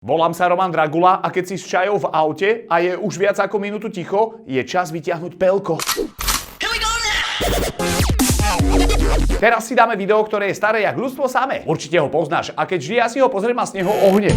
Volám sa Roman Dragula a keď si s čajou v aute a je už viac ako minútu ticho, je čas vyťahnuť pelko. Teraz si dáme video, ktoré je staré jak ľudstvo samé. Určite ho poznáš a keď vždy ja si ho pozriem a z neho ohne.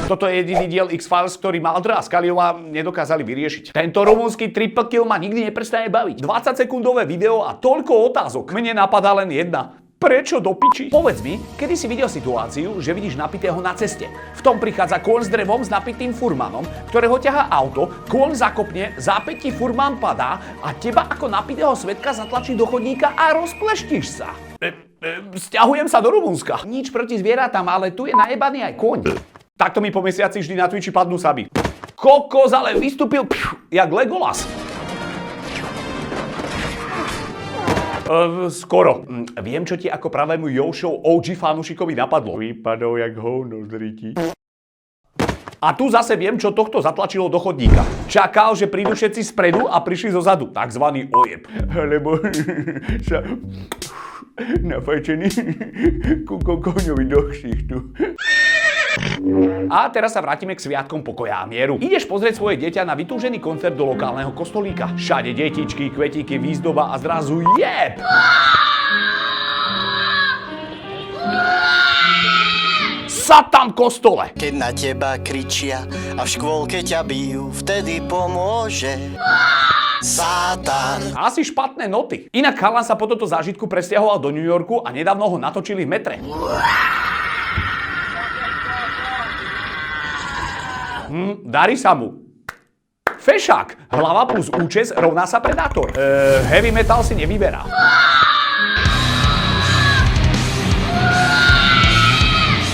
Toto je jediný diel X-Files, ktorý Mulder a Scully nedokázali vyriešiť. Tento rumúnsky triple kill ma nikdy neprestane baviť. 20-sekundové video a toľko otázok. Mne napadá len jedna. Prečo do piči? Povedz mi, kedy si videl situáciu, že vidíš napitého na ceste. V tom prichádza kôň s drevom s napitým furmanom, ktorého ťahá auto, kôň zakopne, zápäť ti furman padá a teba ako napitého svedka zatlačí do chodníka a rozpleštíš sa. Sťahujem sa do Rumúnska. Nič proti zvieratám, ale tu je najebaný aj kôň. Takto mi po mesiaci vždy na Twitchi padnú saby. Kokos, ale vystúpil jak Legolas. Skoro. Viem, čo ti ako pravému Jošov OG fanúšikovi napadlo. Vypadol jak hovno z ryti. A tu zase viem, čo tohto zatlačilo do chodníka. Čakal, že prídu všetci spredu a prišli zo zadu. Takzvaný ojeb. Lebo sa nafajčený ku koňovi do ksichtu. A teraz sa vrátime k sviatkom pokoja a mieru. Ideš pozrieť svoje dieťa na vytúžený koncert do lokálneho kostolíka. Všade detičky, kvetíky, výzdoba a zrazu jeb! Satan kostole! Keď na teba kričia a v škôlke ťa bijú, vtedy pomôže Satan. Asi špatné noty. Inak chalan sa po toto zážitku presťahoval do New Yorku a nedávno ho natočili v metre. Darí sa mu. Fešák. Hlava plus účes rovná sa predátor. Heavy metal si nevyberá.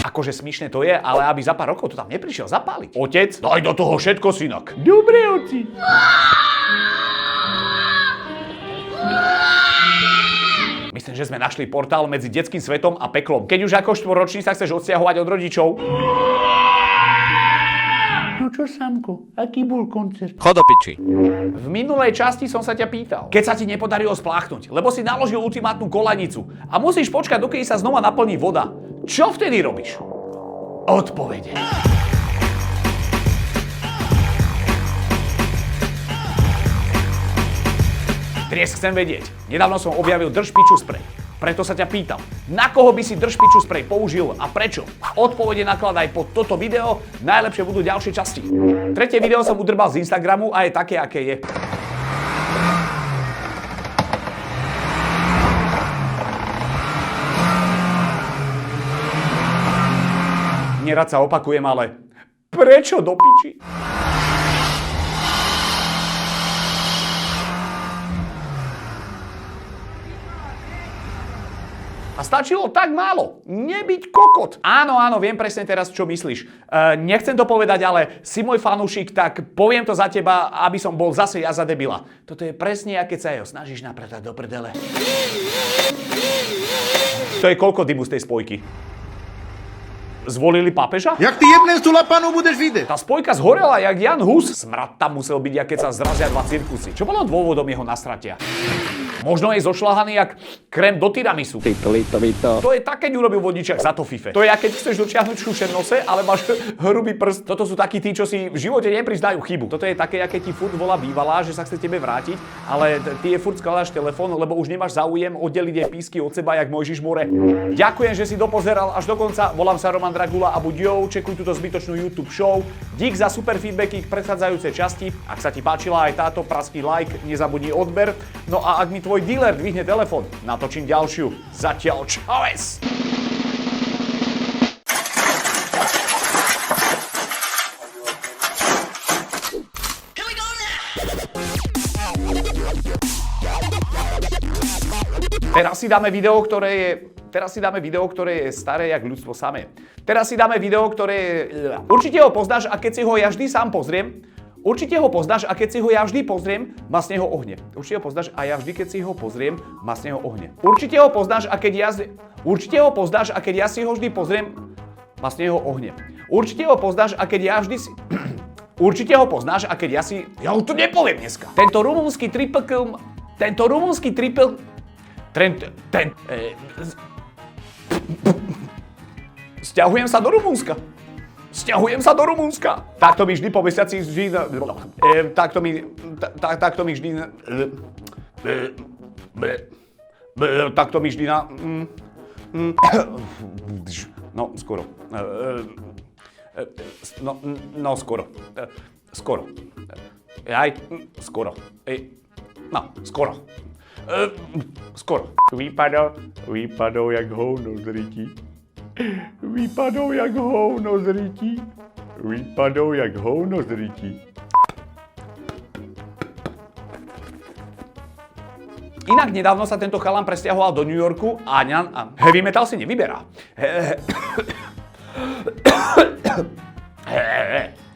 Akože smiešne to je, ale aby za pár rokov to tam neprišiel zapáliť. Otec, daj do toho všetko, synok. Dobre, oci. Myslím, že sme našli portál medzi detským svetom a peklom. Keď už ako štvoročný sa chceš odsťahovať od rodičov. No čo, Samko, aký bol koncert? Chod do piči. V minulej časti som sa ťa pýtal. Keď sa ti nepodarilo spláchnuť, lebo si naložil ultimátnu kolanicu a musíš počkať, dokedy sa znova naplní voda. Čo vtedy robíš? Odpovede. Dnes chcem vedieť. Nedávno som objavil drž piču sprej. Preto sa ťa pýtam, na koho by si drž piču sprej použil a prečo? Odpovede nakladaj pod toto video, najlepšie budú ďalšie časti. Tretie video som udrbal z Instagramu a je také, aké je. Nerad sa opakujem, ale prečo do piči? A stačilo tak málo. Nebyť kokot. Áno, viem presne teraz, čo myslíš. Nechcem to povedať, ale si môj fanúšik, tak poviem to za teba, aby som bol zase ja za debila. Toto je presne, keď sa jeho snažíš napratať do prdele. To je koľko dymu z tej spojky? Zvolili pápeža? Jak ty jebneš tu lapanu budeš vidieť? Tá spojka zhorela jak Jan Hus. Smrad tam musel byť, keď sa zrazia dva cirkusy. Čo bolo dôvodom jeho nastratia? Možno je zošľahaný jak krém do tiramisu. To je tak, keď urobil vodničak za to fife. To je, keď chceš dočiahnuť šušen nose, ale máš hrubý prst. Toto sú takí tí, čo si v živote nepriznajú chybu. Toto je také, keď ti furt volá bývalá, že sa chce tebe vrátiť, ale ty je furt skladáš telefón, lebo už nemáš záujem oddeliť jej písky od seba, jak Mojžiš more. Ďakujem, že si dopozeral až do konca. Volám sa Roman Dragula a buď čekuj túto zbytočnú YouTube show. Dík za super feedbacky k predchádzajúcej časti. Ak sa ti páčila aj táto, praskni like, nezabudni odber. No a ak mi tvoj dealer dvihne telefón, natočím ďalšiu. Zatiaľ čaues! Teraz si dáme video, ktoré je staré jak ľudstvo samé. Teraz si dáme video, ktoré je... Určite ho poznáš a keď si ho ja vždy sám pozriem, Určite ho poznáš a keď si ho ja vždy pozriem, ma z neho ohne. Určite ho poznáš a ja vždy, keď si ho pozriem, ma z neho ohne. Určite ho poznáš a keď ja si ho vždy pozriem, ma z neho ohne. Určite ho poznáš a keď ja vždy si... Určite ho poznáš a keď ja si... Ja už to nepoviem dneska. Tento rumúnsky triple... Sťahujem sa do Rumúnska. Takto mi vždy po mesiaci takto mi vždy no, skoro. No, skoro. Skoro. Aj, skoro. No, skoro. Skoro. Vypadol jak hovno z ryti. Inak nedávno sa tento chalan presťahoval do New Yorku a heavy metal si nevyberá.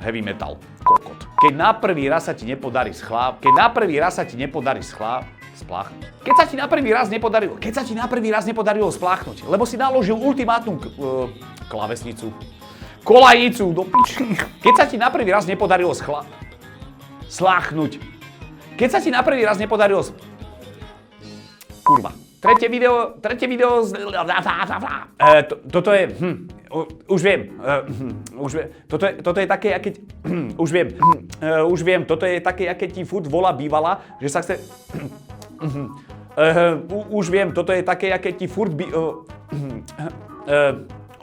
Heavy metal, kokot. Keď na prvý raz sa ti nepodarí spláchnuť. Keď sa ti na prvý raz nepodarilo spláchnuť, lebo si naložil ultimátnu kolajnicu do piči. Keď sa ti na prvý raz nepodarilo sláchnuť. Keď sa ti na prvý raz nepodarilo kurva. Tretie video toto je už viem. Toto je také, keď už viem, toto je také, keď ti furt volá bývala, že sa chce už viem, toto je také, keď ti furt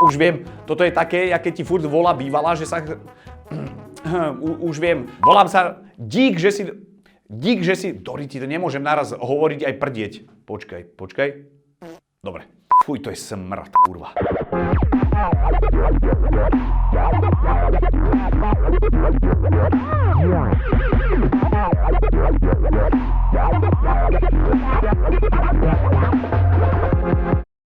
už viem, toto je také, keď ti furt volá bývala, že sa už viem, volám sa dík, že si Dori, ti to nemôžem naraz hovoriť aj prdieť. Počkaj. Dobre. Fuj, to je smrad, kurva.